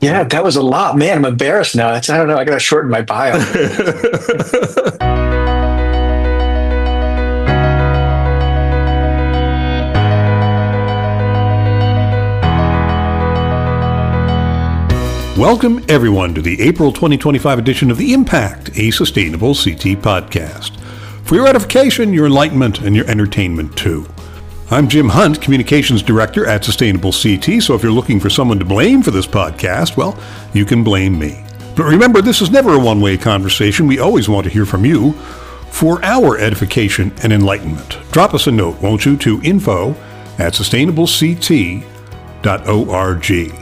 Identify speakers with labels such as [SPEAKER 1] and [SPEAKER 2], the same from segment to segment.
[SPEAKER 1] Yeah, that was a lot. Man, I'm embarrassed now. I don't know. I got to shorten my bio.
[SPEAKER 2] Welcome, everyone, to the April 2025 edition of The Impact, a Sustainable CT podcast. For your edification, your enlightenment, and your entertainment, too. I'm Jim Hunt, Communications Director at Sustainable CT, so if you're looking for someone to blame for this podcast, well, you can blame me. But remember, this is never a one-way conversation. We always want to hear from you for our edification and enlightenment. Drop us a note, won't you, to info@sustainablect.org.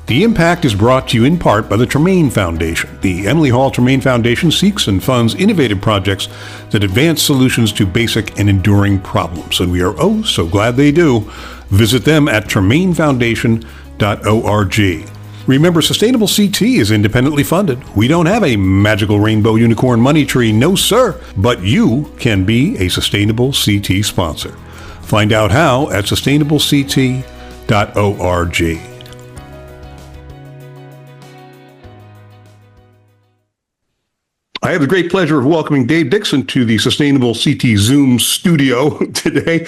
[SPEAKER 2] The Impact is brought to you in part by the Tremaine Foundation. The Emily Hall Tremaine Foundation seeks and funds innovative projects that advance solutions to basic and enduring problems, and we are so glad they do. Visit them at tremainefoundation.org. Remember, Sustainable CT is independently funded. We don't have a magical rainbow unicorn money tree, no sir, but you can be a Sustainable CT sponsor. Find out how at sustainablect.org. I have the great pleasure of welcoming Dave Dickson to the Sustainable CT Zoom studio today.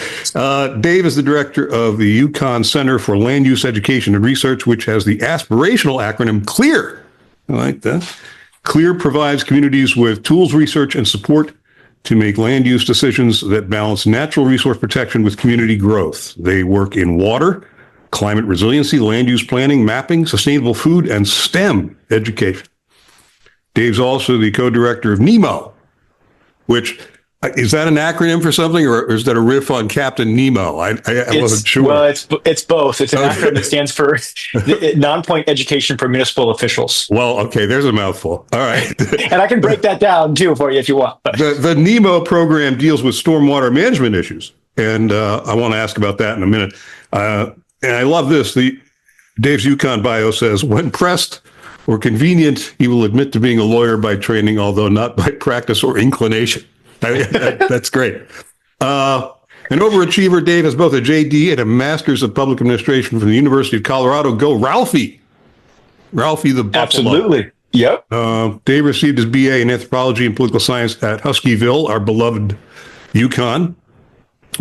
[SPEAKER 2] Dave is the director of the UConn Center for Land Use Education and Research, which has the aspirational acronym CLEAR. I like that. CLEAR provides communities with tools, research, and support to make land use decisions that balance natural resource protection with community growth. They work in water, climate resiliency, land use planning, mapping, sustainable food, and STEM education. Dave's also the co-director of NEMO, which, is that an acronym for something, or is that a riff on Captain Nemo? I wasn't sure.
[SPEAKER 1] Well, it's both. It's an acronym that stands for Non-Point Education for Municipal Officials.
[SPEAKER 2] Well, okay, there's a mouthful. All right.
[SPEAKER 1] And I can break that down, too, for you if you want.
[SPEAKER 2] The NEMO program deals with stormwater management issues, and I want to ask about that in a minute. And I love this. Dave's UConn bio says, when pressed or convenient, he will admit to being a lawyer by training, although not by practice or inclination. That's great. An overachiever, Dave has both a JD and a Master's of Public Administration from the University of Colorado. Go, Ralphie. Ralphie the Buffalo.
[SPEAKER 1] Absolutely. Yep.
[SPEAKER 2] Dave received his BA in Anthropology and Political Science at Huskyville, our beloved UConn.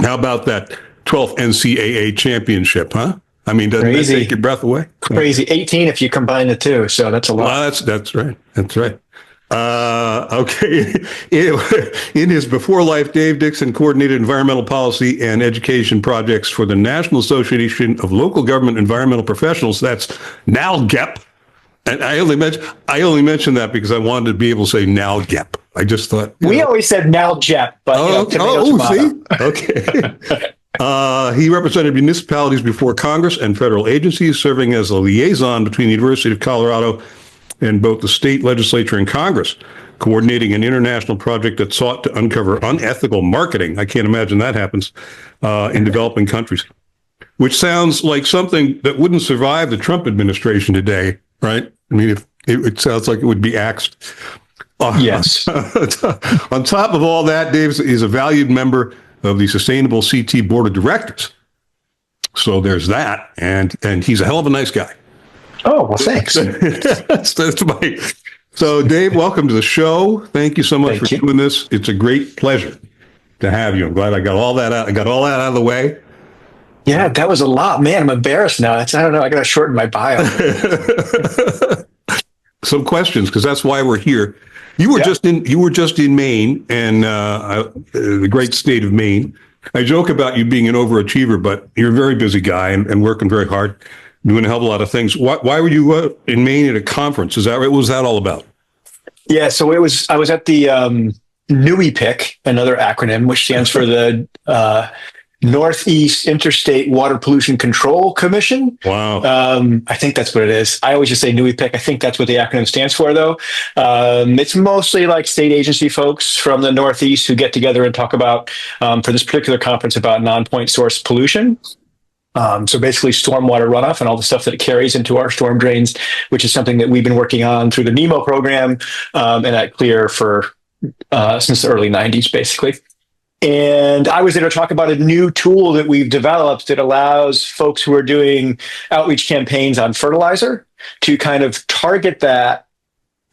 [SPEAKER 2] How about that 12th NCAA championship, huh? I mean, doesn't that take your breath away?
[SPEAKER 1] Crazy. 18 if you combine the two, so that's a lot.
[SPEAKER 2] Well, that's right. That's right. Okay. In his before life, Dave Dickson coordinated environmental policy and education projects for the National Association of Local Government Environmental Professionals. That's NALGEP. And I only mentioned that because I wanted to be able to say NALGEP. I just thought
[SPEAKER 1] we always said NALGEP, but
[SPEAKER 2] see, okay. He represented municipalities before Congress and federal agencies, serving as a liaison between the University of Colorado and both the state legislature and Congress, coordinating an international project that sought to uncover unethical marketing. I can't imagine that happens in developing countries, which sounds like something that wouldn't survive the Trump administration today, right? I mean, it sounds like it would be axed.
[SPEAKER 1] Yes.
[SPEAKER 2] On top of all that, Dave is a valued member of the Sustainable CT Board of Directors. So there's that, and he's a hell of a nice guy.
[SPEAKER 1] Oh, well, thanks.
[SPEAKER 2] So Dave, welcome to the show. Thank you so much for doing this. It's a great pleasure to have you. I'm glad I got all that out. I got all that out of the way.
[SPEAKER 1] Yeah, that was a lot. Man, I'm embarrassed now. I don't know. I got to shorten my bio.
[SPEAKER 2] Some questions, because that's why we're here. You were just in Maine, and the great state of Maine. I joke about you being an overachiever, but you're a very busy guy and working very hard, doing a hell of a lot of things. Why were you in Maine at a conference? Is that right? What was that all about?
[SPEAKER 1] Yeah, so I was at the NUIPIC, another acronym, which stands for the Northeast Interstate Water Pollution Control Commission.
[SPEAKER 2] Wow.
[SPEAKER 1] I think that's what it is. I always just say NUIPIC. I think that's what the acronym stands for, though. It's mostly like state agency folks from the Northeast who get together and talk about, for this particular conference, about non-point source pollution. So basically stormwater runoff and all the stuff that it carries into our storm drains, which is something that we've been working on through the NEMO program and at CLEAR for since the early 90s, basically. And I was there to talk about a new tool that we've developed that allows folks who are doing outreach campaigns on fertilizer to kind of target that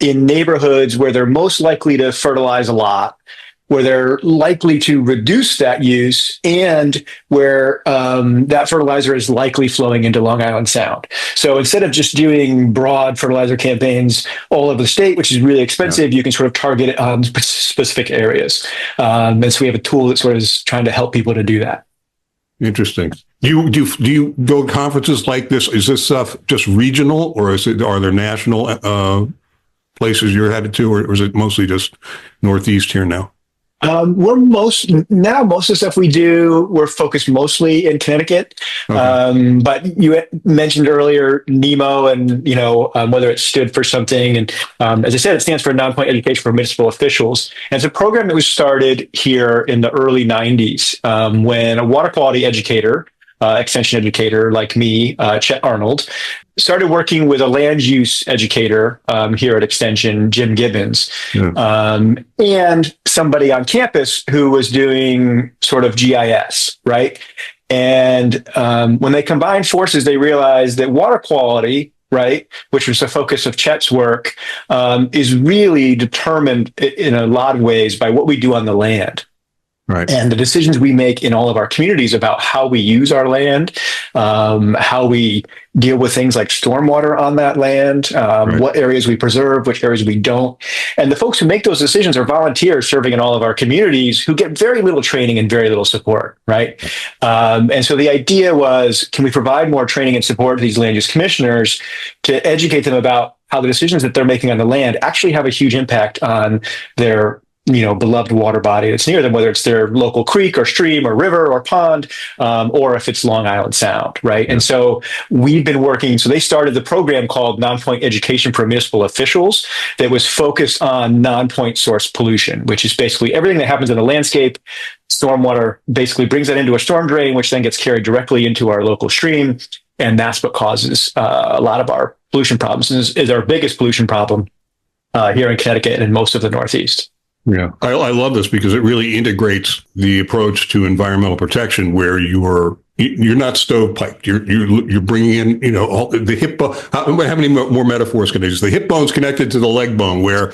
[SPEAKER 1] in neighborhoods where they're most likely to fertilize a lot, where they're likely to reduce that use, and where that fertilizer is likely flowing into Long Island Sound. So instead of just doing broad fertilizer campaigns all over the state, which is really expensive, you can sort of target it on specific areas. And so we have a tool that sort of is trying to help people to do that.
[SPEAKER 2] Interesting. Do you go to conferences like this? Is this stuff just regional, or are there national places you're headed to, or is it mostly just Northeast here now?
[SPEAKER 1] Most of the stuff we do, we're focused mostly in Connecticut. Okay. But you mentioned earlier NEMO, and whether it stood for something. And as I said, it stands for Non-Point Education for Municipal Officials. And it's a program that was started here in the early 90s when a water quality educator, extension educator like me, Chet Arnold, started working with a land use educator here at Extension, Jim Gibbons, and somebody on campus who was doing sort of GIS, right? And when they combined forces, they realized that water quality, right, which was the focus of Chet's work, is really determined in a lot of ways by what we do on the land. Right. And the decisions we make in all of our communities about how we use our land, how we deal with things like stormwater on that land, what areas we preserve, which areas we don't. And the folks who make those decisions are volunteers serving in all of our communities who get very little training and very little support, right? And so the idea was, can we provide more training and support to these land use commissioners to educate them about how the decisions that they're making on the land actually have a huge impact on their beloved water body that's near them, whether it's their local creek or stream or river or pond, or if it's Long Island Sound, right? And so we've been working, so they started the program called Non-Point Education for Municipal Officials that was focused on non-point source pollution, which is basically everything that happens in the landscape. Stormwater basically brings that into a storm drain, which then gets carried directly into our local stream. And that's what causes a lot of our pollution problems, is our biggest pollution problem here in Connecticut and most of the Northeast.
[SPEAKER 2] Yeah, I love this because it really integrates the approach to environmental protection, where you're not stovepiped. You're bringing in all the hip bone. How many more metaphors can I use? The hip bone's connected to the leg bone, where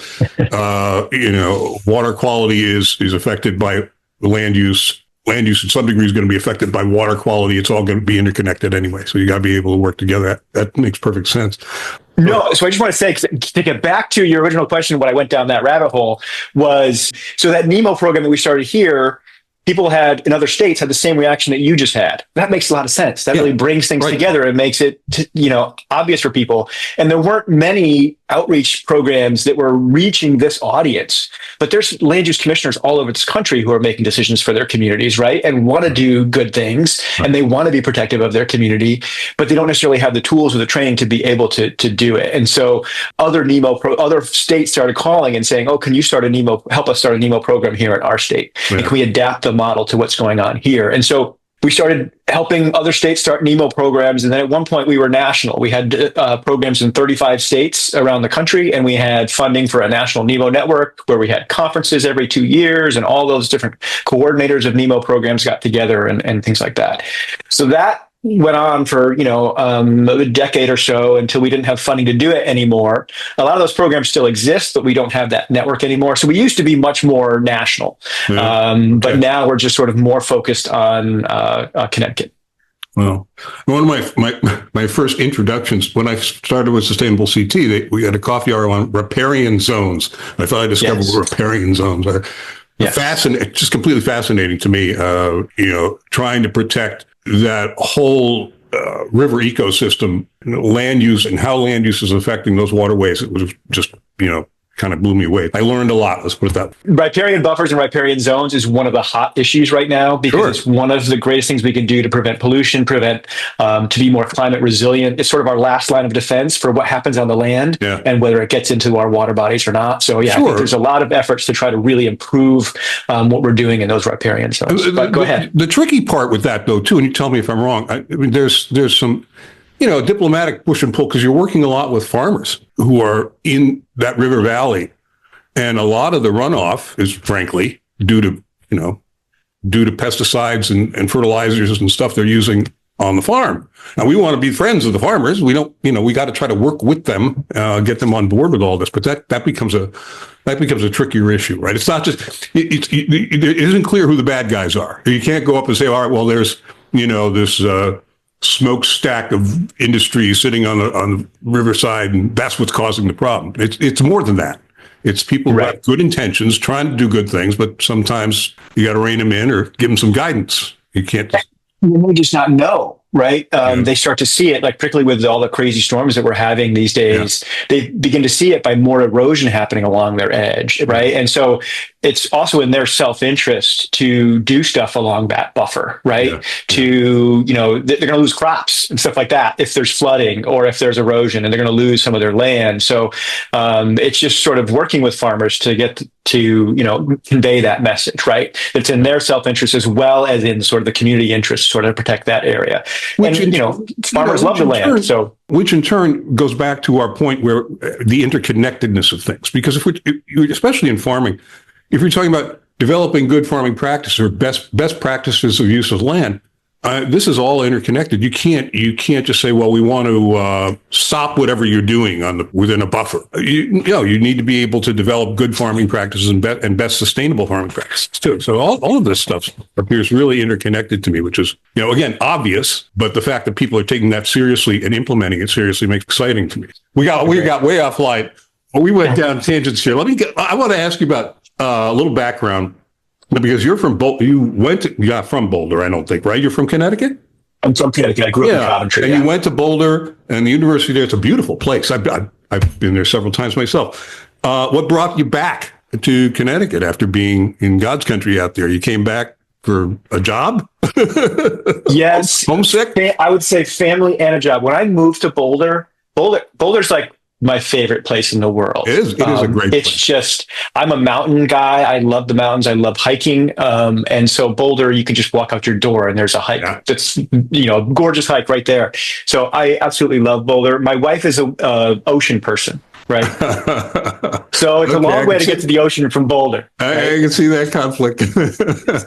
[SPEAKER 2] water quality is affected by land use. Land use, in some degree, is going to be affected by water quality. It's all going to be interconnected anyway. So you got to be able to work together. That makes perfect sense.
[SPEAKER 1] No, so I just want to say, to get back to your original question, when I went down that rabbit hole was, so that NEMO program that we started here, people in other states had the same reaction that you just had. That makes a lot of sense. That really brings things together and makes it, obvious for people. And there weren't many outreach programs that were reaching this audience, but there's land use commissioners all over this country who are making decisions for their communities, right? And want to do good things, and they want to be protective of their community, but they don't necessarily have the tools or the training to be able to do it. And so other states started calling and saying, oh, can you help us start a NEMO program here in our state? And can we adapt the model to what's going on here? And so we started helping other states start NEMO programs. And then at one point we were national. We had programs in 35 states around the country, and we had funding for a national NEMO network where we had conferences every 2 years, and all those different coordinators of NEMO programs got together and things like that. So that went on for, a decade or so until we didn't have funding to do it anymore. A lot of those programs still exist, but we don't have that network anymore. So we used to be much more national, but now we're just sort of more focused on Connecticut.
[SPEAKER 2] Well, one of my first introductions when I started with Sustainable CT, we had a coffee hour on riparian zones. I thought I discovered riparian zones. Just completely fascinating to me. Trying to protect that whole river ecosystem, land use, and how land use is affecting those waterways. It was just, kind of blew me away. I learned a lot. Let's put it that way.
[SPEAKER 1] Riparian buffers and riparian zones is one of the hot issues right now, because it's one of the greatest things we can do to prevent pollution, to be more climate resilient. It's sort of our last line of defense for what happens on the land and whether it gets into our water bodies or not. So I think there's a lot of efforts to try to really improve what we're doing in those riparian zones. But go ahead.
[SPEAKER 2] The tricky part with that, though, too, and you tell me if I'm wrong, I mean, there's some diplomatic push and pull, because you're working a lot with farmers who are in that river valley. And a lot of the runoff is, frankly, due to, due to pesticides and fertilizers and stuff they're using on the farm. Now, we want to be friends with the farmers. We don't, we got to try to work with them, get them on board with all this. But that becomes a trickier issue, right? It's not just, it isn't clear who the bad guys are. You can't go up and say, all right, well, there's, this smokestack of industry sitting on the riverside, and that's what's causing the problem. It's more than that. It's people who have good intentions, trying to do good things, but sometimes you got to rein them in or give them some guidance. You can't.
[SPEAKER 1] You may just not know, right? They start to see it, like particularly with all the crazy storms that we're having these days, they begin to see it by more erosion happening along their edge, right? And so it's also in their self-interest to do stuff along that buffer, right? To, they're going to lose crops and stuff like that if there's flooding or if there's erosion, and they're going to lose some of their land. So it's just sort of working with farmers to get to convey that message, right? It's in their self-interest as well as in sort of the community interest, sort of protect that area. Which, farmers love the land. So,
[SPEAKER 2] which in turn goes back to our point where the interconnectedness of things, because especially in farming, if you're talking about developing good farming practices or best practices of use of land, this is all interconnected. You can't just say, well, we want to stop whatever you're doing within a buffer. You need to be able to develop good farming practices and best sustainable farming practices too. So all of this stuff appears really interconnected to me, which is, again, obvious, but the fact that people are taking that seriously and implementing it seriously makes it exciting to me. We got way off line. We went down tangents here. I want to ask you about a little background. Because you're from Boulder, you're from Boulder, I don't think, right? You're from Connecticut?
[SPEAKER 1] I'm from Connecticut. I grew up in Coventry.
[SPEAKER 2] And you went to Boulder, and the university there, it's a beautiful place. I've been there several times myself. What brought you back to Connecticut after being in God's country out there? You came back for a job?
[SPEAKER 1] Yes.
[SPEAKER 2] Homesick?
[SPEAKER 1] I would say family and a job. When I moved to Boulder's like my favorite place in the world.
[SPEAKER 2] It is a great place.
[SPEAKER 1] It's just, I'm a mountain guy. I love the mountains. I love hiking. And so Boulder, you can just walk out your door and there's a hike that's, a gorgeous hike right there. So I absolutely love Boulder. My wife is a ocean person, right? So it's a long way to get to the ocean from Boulder. Right?
[SPEAKER 2] I can see that conflict.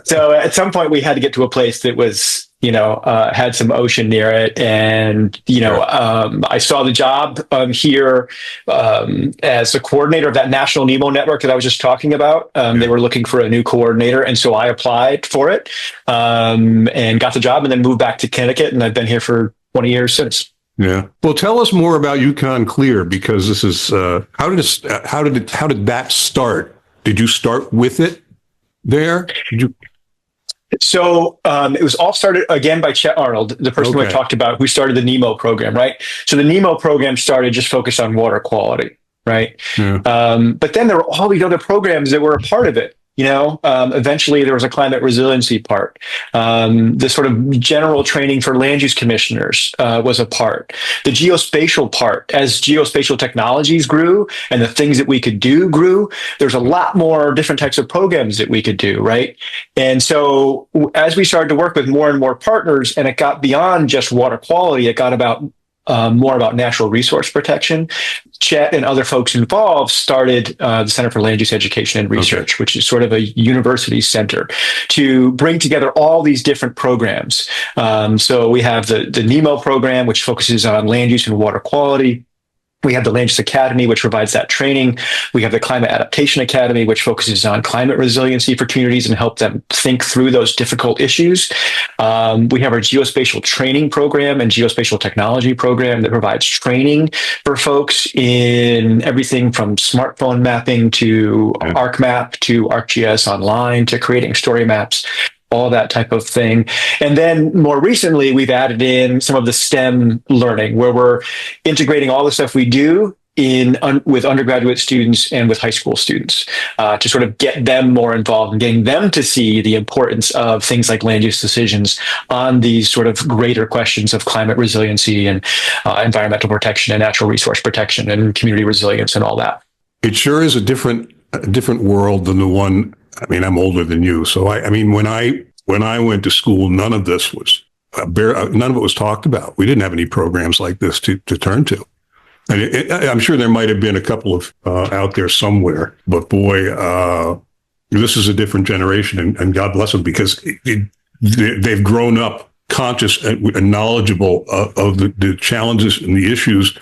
[SPEAKER 1] So at some point we had to get to a place that was, had some ocean near it. And, I saw the job here as the coordinator of that National Nemo network that I was just talking about. They were looking for a new coordinator. And so I applied for it and got the job and then moved back to Connecticut. And I've been here for 20 years since.
[SPEAKER 2] Yeah. Well, tell us more about UConn CLEAR, because this is how did that start? Did you start with it there?
[SPEAKER 1] So it was all started again by Chet Arnold, the person who I talked about, who started the NEMO program, right? So the NEMO program started just focused on water quality, right? Yeah. But then there were all these other programs that were a part of it. Eventually there was a climate resiliency part. The sort of general training for land use commissioners was a part. The geospatial part, as geospatial technologies grew and the things that we could do grew, there's a lot more different types of programs that we could do, right? And so as we started to work with more and more partners, and it got beyond just water quality, it got more about natural resource protection. Chet and other folks involved started the Center for Land Use Education and Research, which is sort of a university center to bring together all these different programs. So we have the NEMO program, which focuses on land use and water quality. We have the Land Use Academy, which provides that training. We have the Climate Adaptation Academy, which focuses on climate resiliency for communities and help them think through those difficult issues. We have our geospatial training program and geospatial technology program that provides training for folks in everything from smartphone mapping to ArcMap to ArcGIS Online to creating story maps, all that type of thing. And then more recently, we've added in some of the STEM learning, where we're integrating all the stuff we do with undergraduate students and with high school students to sort of get them more involved and getting them to see the importance of things like land use decisions on these sort of greater questions of climate resiliency and environmental protection and natural resource protection and community resilience and all that.
[SPEAKER 2] It sure is a different world than the one. I mean, I'm older than you, so when I went to school, none of this was none of it was talked about. We didn't have any programs like this to turn to, and I'm sure there might have been a couple of out there somewhere. But boy, This is a different generation, and God bless them, because they've grown up conscious and knowledgeable of the challenges and the issues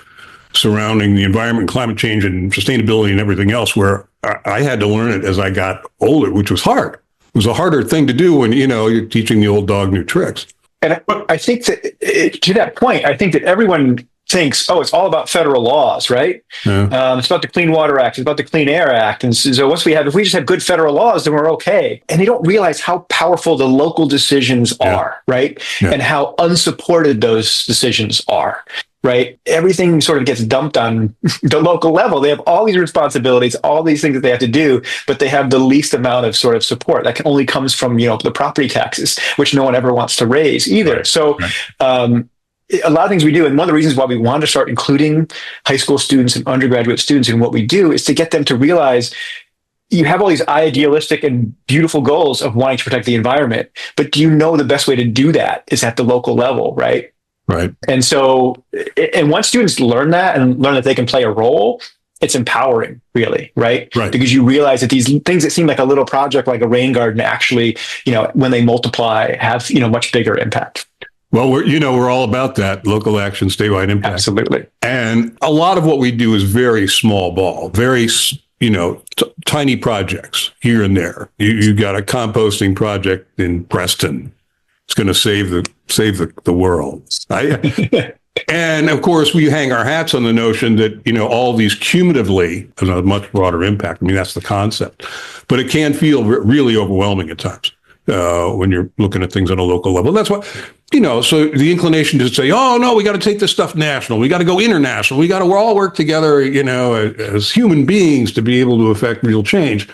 [SPEAKER 2] surrounding the environment, climate change, and sustainability and everything else, where I had to learn it as I got older, which was hard. It was a harder thing to do when, you're teaching the old dog new tricks.
[SPEAKER 1] And I think that to that point, I think that everyone thinks, oh, it's all about federal laws, right? Yeah. It's about the Clean Water Act, it's about the Clean Air Act. And so if we just have good federal laws, then we're okay. And they don't realize how powerful the local decisions are, right? Yeah. And how unsupported those decisions are. Right. Everything sort of gets dumped on the local level. They have all these responsibilities, all these things that they have to do, but they have the least amount of sort of support that only comes from, the property taxes, which no one ever wants to raise either. Right. So a lot of things we do. And one of the reasons why we want to start including high school students and undergraduate students in what we do is to get them to realize you have all these idealistic and beautiful goals of wanting to protect the environment, but do you know the best way to do that is at the local level, right?
[SPEAKER 2] Right.
[SPEAKER 1] And so, and once students learn that and learn that they can play a role, it's empowering, really, right?
[SPEAKER 2] Right.
[SPEAKER 1] Because you realize that these things that seem like a little project, like a rain garden, actually, when they multiply, have, much bigger impact.
[SPEAKER 2] Well, we're all about that local action, statewide impact.
[SPEAKER 1] Absolutely.
[SPEAKER 2] And a lot of what we do is very small ball, very, tiny projects here and there. You got a composting project in Preston. It's going to save the world. And of course, we hang our hats on the notion that, all these cumulatively have a much broader impact. I mean, that's the concept. But it can feel really overwhelming at times when you're looking at things on a local level. That's why, so the inclination to say, oh, no, we got to take this stuff national. We got to go international. We all work together, as human beings to be able to affect real change.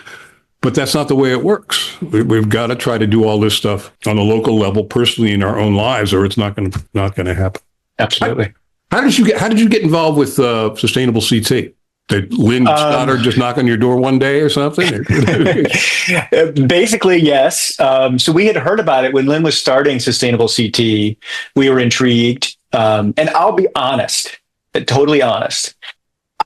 [SPEAKER 2] But that's not the way it works. We've got to try to do all this stuff on a local level, personally in our own lives, or it's not going to happen.
[SPEAKER 1] Absolutely.
[SPEAKER 2] How did you get involved with Sustainable CT? Did Lynn Stoddard just knock on your door one day or something?
[SPEAKER 1] Basically, yes. So we had heard about it when Lynn was starting Sustainable CT. We were intrigued, and I'll be honest, totally honest.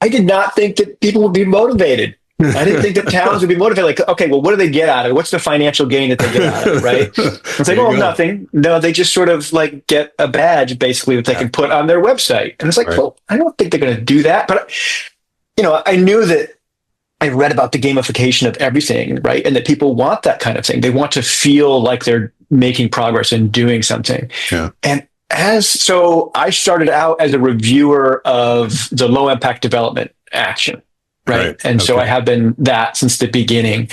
[SPEAKER 1] I did not think that people would be motivated. I didn't think that towns would be motivated. Like, okay, well, what do they get out of it? What's the financial gain that they get out of it, right? It's like, nothing. No, they just sort of like get a badge, basically, that they can put on their website. And it's like, well, I don't think they're going to do that. But, I knew that I read about the gamification of everything, right? And that people want that kind of thing. They want to feel like they're making progress and doing something. Yeah. And so I started out as a reviewer of the low impact development action. Right. And so I have been that since the beginning.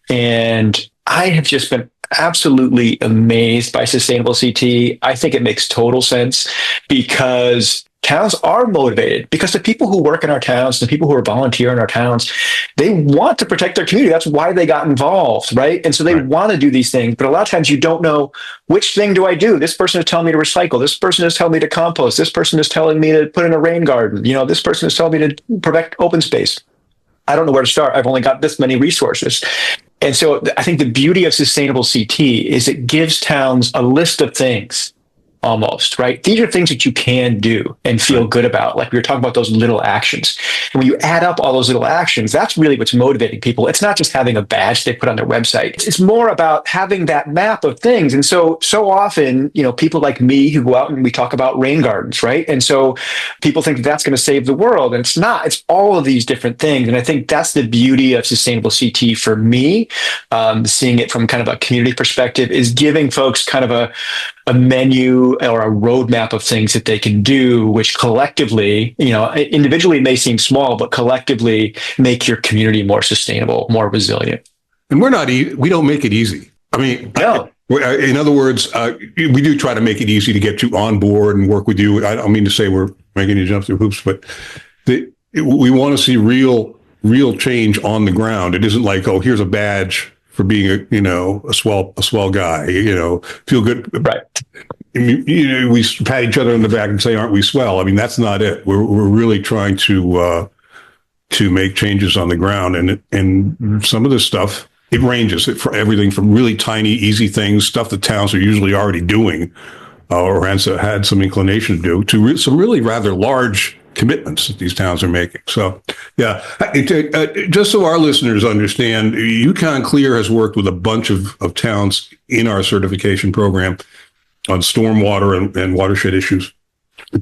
[SPEAKER 1] And I have just been absolutely amazed by Sustainable CT. I think it makes total sense because towns are motivated, because the people who work in our towns, the people who are volunteer in our towns, they want to protect their community. That's why they got involved, right? And so they want to do these things, but a lot of times you don't know, which thing do I do? This person is telling me to recycle. This person is telling me to compost. This person is telling me to put in a rain garden. This person is telling me to protect open space. I don't know where to start. I've only got this many resources. And so I think the beauty of Sustainable CT is it gives towns a list of things, almost, right? These are things that you can do and feel good about. Like we were talking about those little actions. And when you add up all those little actions, that's really what's motivating people. It's not just having a badge they put on their website. It's more about having that map of things. And so often, people like me who go out and we talk about rain gardens, right? And so people think that's going to save the world. And it's not. It's all of these different things. And I think that's the beauty of Sustainable CT for me, seeing it from kind of a community perspective, is giving folks kind of a menu or a roadmap of things that they can do, which collectively, individually may seem small, but collectively make your community more sustainable, more resilient.
[SPEAKER 2] And we don't make it easy. I mean,
[SPEAKER 1] no.
[SPEAKER 2] In other words, we do try to make it easy to get you on board and work with you. I don't mean to say we're making you jump through hoops, but we want to see real change on the ground. It isn't like, oh, here's a badge for being a swell guy, feel good.
[SPEAKER 1] Right.
[SPEAKER 2] We pat each other on the back and say, aren't we swell? I mean, that's not it. We're really trying to make changes on the ground. And some of this stuff, it ranges for everything from really tiny, easy things, stuff that towns are usually already doing or had some inclination to do, to some really rather large commitments that these towns are making. So, yeah, just so our listeners understand, UConn CLEAR has worked with a bunch of towns in our certification program on stormwater and watershed issues.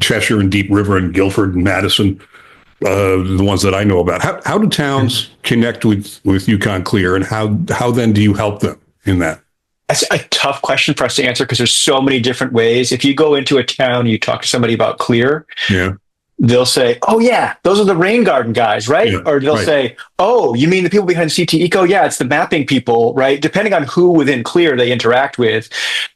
[SPEAKER 2] Cheshire and Deep River and Guilford and Madison, the ones that I know about. How do towns connect with UConn CLEAR, and how then do you help them in that?
[SPEAKER 1] That's a tough question for us to answer because there's so many different ways. If you go into a town, you talk to somebody about CLEAR, they'll say, "Oh yeah, those are the rain garden guys, right?"
[SPEAKER 2] Yeah,
[SPEAKER 1] or they'll say, "Oh, you mean the people behind CT Eco? Yeah, it's the mapping people, right?" Depending on who within CLEAR they interact with,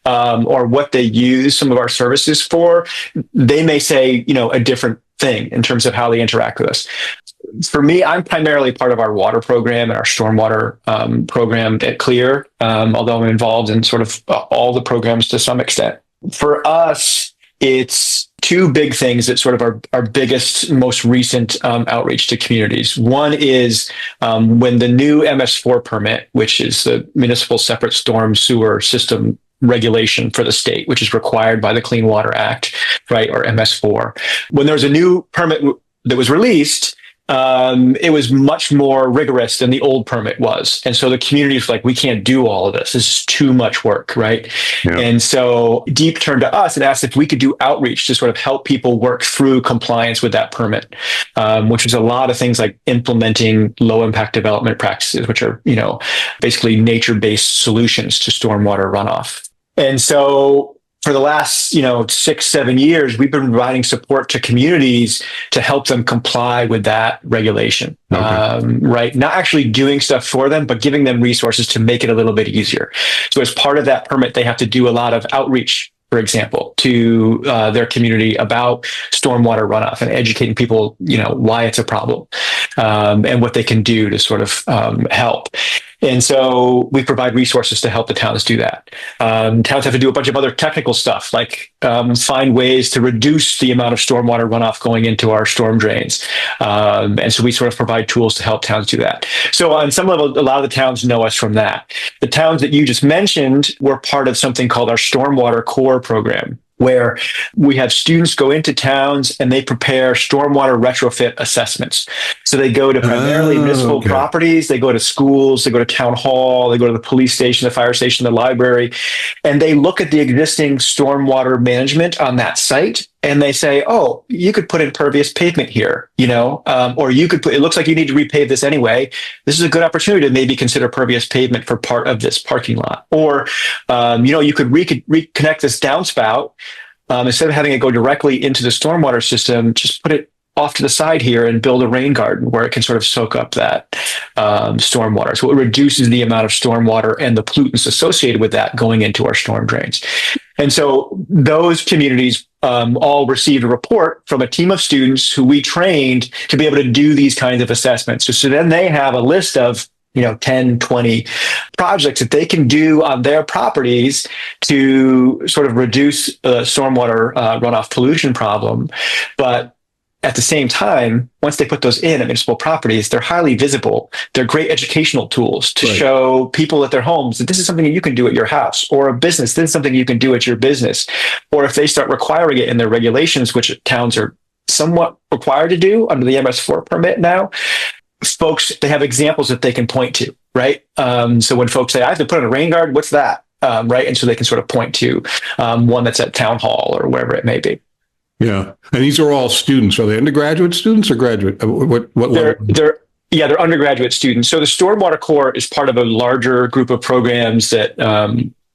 [SPEAKER 1] or what they use some of our services for, they may say, a different thing in terms of how they interact with us. For me, I'm primarily part of our water program and our stormwater program at CLEAR, although I'm involved in sort of all the programs to some extent. For us, it's two big things that sort of our biggest, most recent outreach to communities. One is when the new MS4 permit, which is the Municipal Separate Storm Sewer System regulation for the state, which is required by the Clean Water Act, right, or MS4. When there was a new permit that was released, it was much more rigorous than the old permit was. And so the community was like, we can't do all of this. This is too much work, right? Yeah. And so Deep turned to us and asked if we could do outreach to sort of help people work through compliance with that permit, which was a lot of things like implementing low impact development practices, which are, basically nature-based solutions to stormwater runoff. And so for the last, 6-7 years, we've been providing support to communities to help them comply with that regulation, right? Not actually doing stuff for them, but giving them resources to make it a little bit easier. So as part of that permit, they have to do a lot of outreach, for example, to their community about stormwater runoff and educating people, why it's a problem and what they can do to sort of help. And so we provide resources to help the towns do that. Towns have to do a bunch of other technical stuff, like find ways to reduce the amount of stormwater runoff going into our storm drains. And so we sort of provide tools to help towns do that. So on some level, a lot of the towns know us from that. The towns that you just mentioned were part of something called our Stormwater Core program, where we have students go into towns and they prepare stormwater retrofit assessments. So they go to primarily municipal properties, they go to schools, they go to town hall, they go to the police station, the fire station, the library, and they look at the existing stormwater management on that site. And they say, "Oh, you could put impervious pavement here, or you could put, it looks like you need to repave this anyway. This is a good opportunity to maybe consider pervious pavement for part of this parking lot. Or, you could reconnect this downspout. Instead of having it go directly into the stormwater system, just put it off to the side here and build a rain garden where it can sort of soak up that stormwater." So it reduces the amount of stormwater and the pollutants associated with that going into our storm drains. And so those communities all received a report from a team of students who we trained to be able to do these kinds of assessments. So then they have a list of 10, 20 projects that they can do on their properties to sort of reduce stormwater runoff pollution problem. But at the same time, once they put those in at municipal properties, they're highly visible. They're great educational tools to show people at their homes that this is something that you can do at your house, or a business, this is something you can do at your business. Or if they start requiring it in their regulations, which towns are somewhat required to do under the MS4 permit now, folks, they have examples that they can point to, right? So when folks say, "I have to put in a rain garden," what's that? Right? And so they can sort of point to one that's at town hall or wherever it may be.
[SPEAKER 2] Yeah. And these are all students. Are they undergraduate students or graduate? What level?
[SPEAKER 1] They're undergraduate students. So the Stormwater Core is part of a larger group of programs that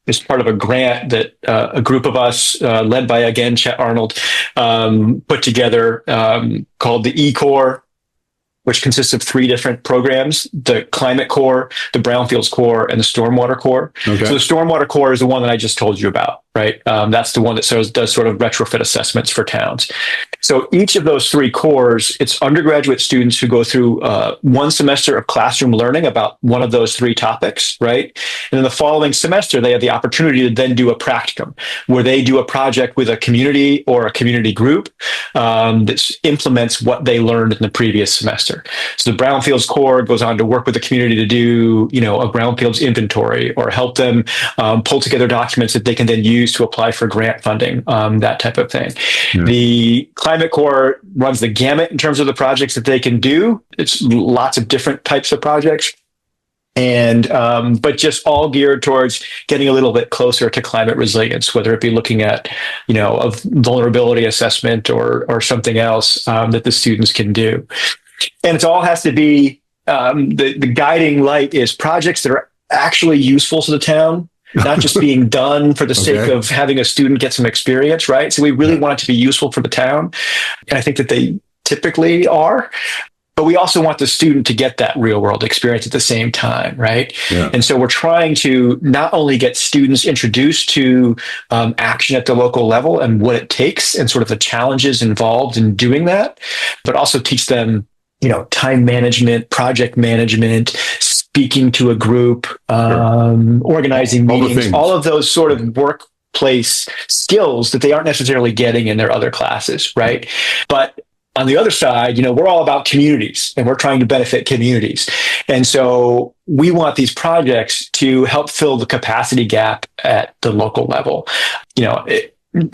[SPEAKER 1] is part of a grant that a group of us, led by, again, Chet Arnold, put together called the E-Core, which consists of 3 different programs: the Climate Core, the Brownfields Core, and the Stormwater Core. Okay. So the Stormwater Core is the one that I just told you about, right? That's the one that does sort of retrofit assessments for towns. So each of those 3 cores, it's undergraduate students who go through 1 semester of classroom learning about one of those 3 topics, right? And then the following semester, they have the opportunity to then do a practicum where they do a project with a community or a community group that implements what they learned in the previous semester. So the Brownfields Core goes on to work with the community to do, a brownfields inventory, or help them pull together documents that they can then use use to apply for grant funding, that type of thing.
[SPEAKER 2] Yeah.
[SPEAKER 1] The Climate Corps runs the gamut in terms of the projects that they can do. It's lots of different types of projects. And but just all geared towards getting a little bit closer to climate resilience, whether it be looking at, a vulnerability assessment or something else that the students can do. And it all has to be the guiding light is projects that are actually useful to the town, not just being done for the sake of having a student get some experience, right? So we really want it to be useful for the town, and I think that they typically are. But we also want the student to get that real world experience at the same time, right? Yeah. And so we're trying to not only get students introduced to action at the local level and what it takes and sort of the challenges involved in doing that, but also teach them, time management, project management, speaking to a group, organizing meetings, all of those sort of workplace skills that they aren't necessarily getting in their other classes, right? But on the other side, we're all about communities and we're trying to benefit communities. And so we want these projects to help fill the capacity gap at the local level.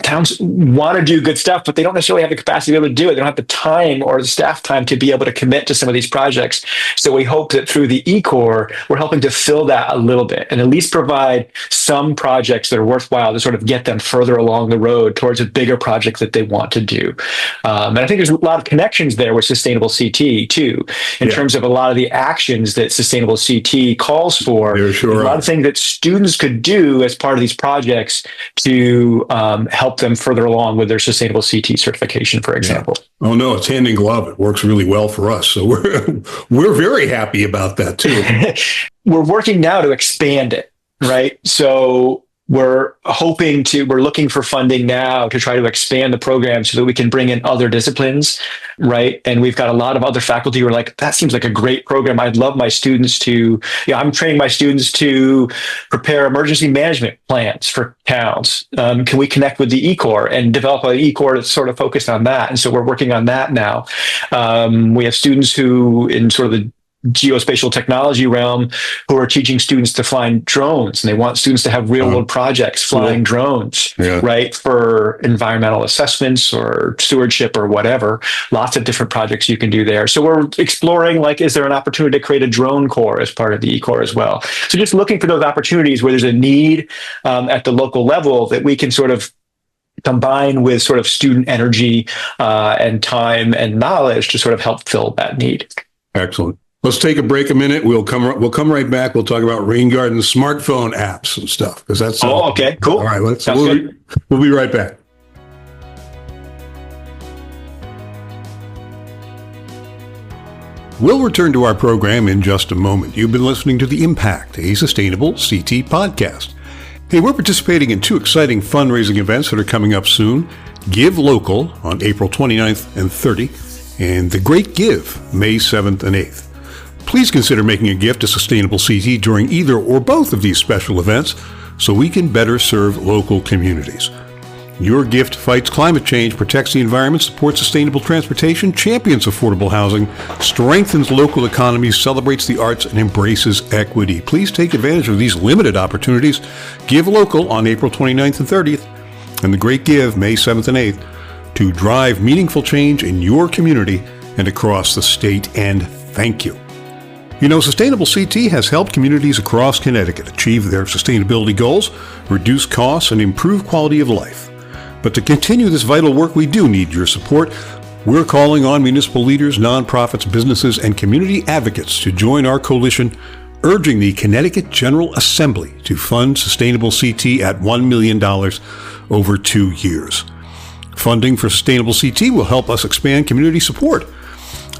[SPEAKER 1] Towns want to do good stuff, but they don't necessarily have the capacity to be able to do it. They don't have the time or the staff time to be able to commit to some of these projects. So we hope that through the E-Corps, we're helping to fill that a little bit and at least provide some projects that are worthwhile to sort of get them further along the road towards a bigger project that they want to do. And I think there's a lot of connections there with Sustainable CT too, in terms of a lot of the actions that Sustainable CT calls for. A lot of things that students could do as part of these projects to help them further along with their Sustainable CT certification, for example.
[SPEAKER 2] Yeah. Oh no, it's hand in glove. It works really well for us. So we're very happy about that too.
[SPEAKER 1] We're working now to expand it, right? So we're looking for funding now to try to expand the program so that we can bring in other disciplines, right? And we've got a lot of other faculty who are like, that seems like a great program. I'd love my students to, I'm training my students to prepare emergency management plans for towns. Can we connect with the E-Corps and develop an E-Corps that's sort of focused on that? And so we're working on that now. We have students who in sort of the geospatial technology realm who are teaching students to fly drones, and they want students to have real world projects flying drones, right, for environmental assessments or stewardship or whatever. Lots of different projects you can do there. So we're exploring, is there an opportunity to create a drone corps as part of the E-Corps as well? So just looking for those opportunities where there's a need at the local level that we can sort of combine with sort of student energy and time and knowledge to sort of help fill that need.
[SPEAKER 2] Excellent. Let's take a break a minute. We'll come right back. We'll talk about rain garden smartphone apps and stuff, because that's
[SPEAKER 1] okay, cool.
[SPEAKER 2] All right, we'll be right back. We'll return to our program in just a moment. You've been listening to The Impact, a Sustainable CT podcast. Hey, we're participating in two exciting fundraising events that are coming up soon. Give Local on April 29th and 30th, and The Great Give, May 7th and 8th. Please consider making a gift to Sustainable CT during either or both of these special events so we can better serve local communities. Your gift fights climate change, protects the environment, supports sustainable transportation, champions affordable housing, strengthens local economies, celebrates the arts, and embraces equity. Please take advantage of these limited opportunities. Give Local on April 29th and 30th, and The Great Give, May 7th and 8th, to drive meaningful change in your community and across the state. And thank you. Sustainable CT has helped communities across Connecticut achieve their sustainability goals, reduce costs, and improve quality of life. But to continue this vital work, we do need your support. We're calling on municipal leaders, nonprofits, businesses, and community advocates to join our coalition, urging the Connecticut General Assembly to fund Sustainable CT at $1 million over 2 years. Funding for Sustainable CT will help us expand community support.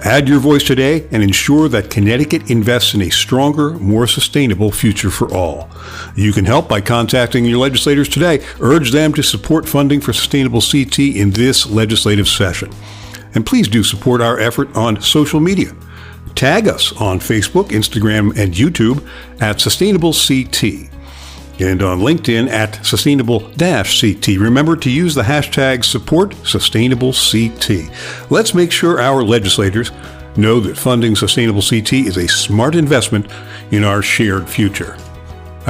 [SPEAKER 2] Add your voice today and ensure that Connecticut invests in a stronger, more sustainable future for all. You can help by contacting your legislators today. Urge them to support funding for Sustainable CT in this legislative session. And please do support our effort on social media. Tag us on Facebook, Instagram, and YouTube at Sustainable CT. And on LinkedIn at Sustainable-CT. Remember to use the hashtag #SupportSustainableCT. Let's make sure our legislators know that funding Sustainable CT is a smart investment in our shared future.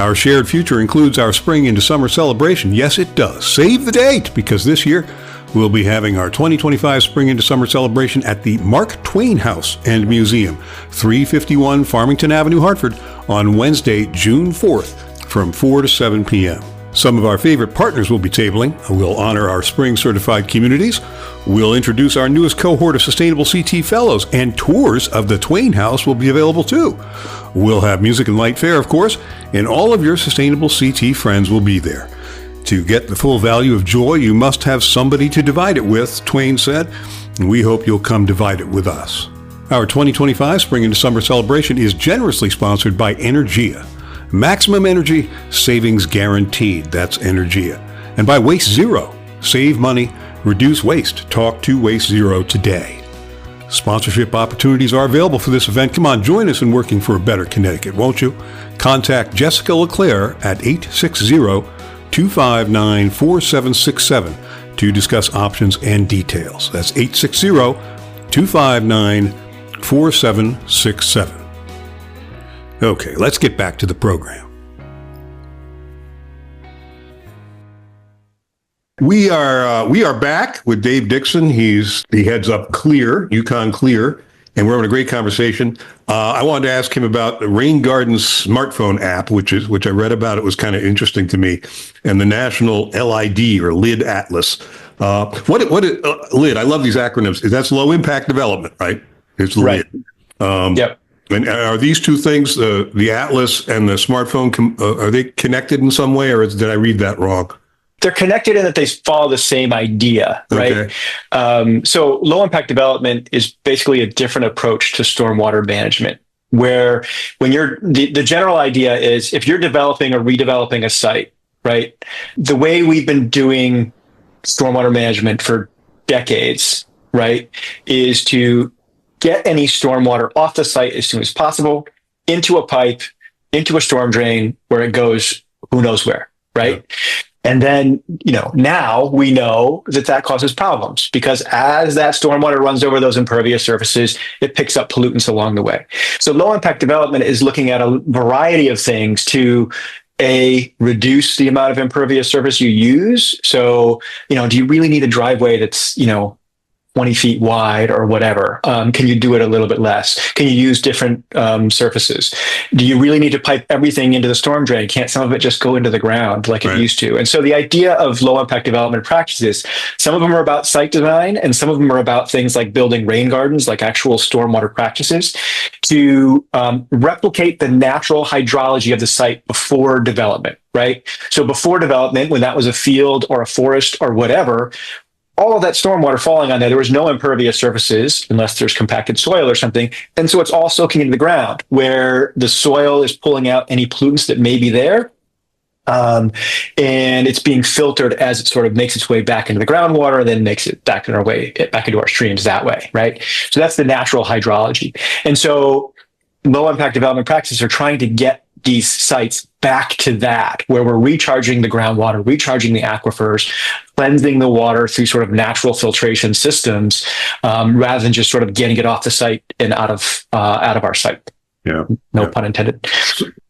[SPEAKER 2] Our shared future includes our spring into summer celebration. Yes, it does. Save the date, because this year we'll be having our 2025 spring into summer celebration at the Mark Twain House and Museum, 351 Farmington Avenue, Hartford, on Wednesday, June 4th from 4 to 7 p.m. Some of our favorite partners will be tabling. We'll honor our spring certified communities. We'll introduce our newest cohort of Sustainable CT Fellows, and tours of the Twain House will be available too. We'll have music and light fare, of course, and all of your Sustainable CT friends will be there. To get the full value of joy, you must have somebody to divide it with, Twain said, and we hope you'll come divide it with us. Our 2025 Spring into Summer celebration is generously sponsored by Energia. Maximum energy, savings guaranteed. That's Energia. And by Waste Zero. Save money, reduce waste. Talk to Waste Zero today. Sponsorship opportunities are available for this event. Come on, join us in working for a better Connecticut, won't you? Contact Jessica LeClaire at 860-259-4767 to discuss options and details. That's 860-259-4767. Okay, let's get back to the program. We are back with Dave Dickson. He heads up CLEAR, UConn CLEAR, and we're having a great conversation. I wanted to ask him about the Rain Garden's smartphone app, which I read about. It was kind of interesting to me, and the National LID or LID Atlas. What LID? I love these acronyms. That's low impact development, right? It's LID.
[SPEAKER 1] Right. Yep.
[SPEAKER 2] And are these two things, the Atlas and the smartphone, are they connected in some way, or did I read that wrong?
[SPEAKER 1] They're connected in that they follow the same idea, right? Okay. So low impact development is basically a different approach to stormwater management, where when the general idea is if you're developing or redeveloping a site, right? The way we've been doing stormwater management for decades, right, is to get any stormwater off the site as soon as possible, into a pipe, into a storm drain, where it goes who knows where, right? Yeah. And then, now we know that causes problems, because as that stormwater runs over those impervious surfaces, it picks up pollutants along the way. So low impact development is looking at a variety of things to reduce the amount of impervious surface you use. So, do you really need a driveway that's, 20 feet wide or whatever? Can you do it a little bit less? Can you use different surfaces? Do you really need to pipe everything into the storm drain? Can't some of it just go into the ground like it used to? And so the idea of low impact development practices, some of them are about site design, and some of them are about things like building rain gardens, like actual stormwater practices, to replicate the natural hydrology of the site before development, right? So before development, when that was a field or a forest or whatever, all of that stormwater falling on there was no impervious surfaces unless there's compacted soil or something. And so it's all soaking into the ground, where the soil is pulling out any pollutants that may be there. And it's being filtered as it sort of makes its way back into the groundwater, and then makes it back into our streams that way, right? So that's the natural hydrology. And so low impact development practices are trying to get these sites back to that, where we're recharging the groundwater, recharging the aquifers, cleansing the water through sort of natural filtration systems, rather than just sort of getting it off the site and out of our site.
[SPEAKER 2] Yeah.
[SPEAKER 1] No pun intended.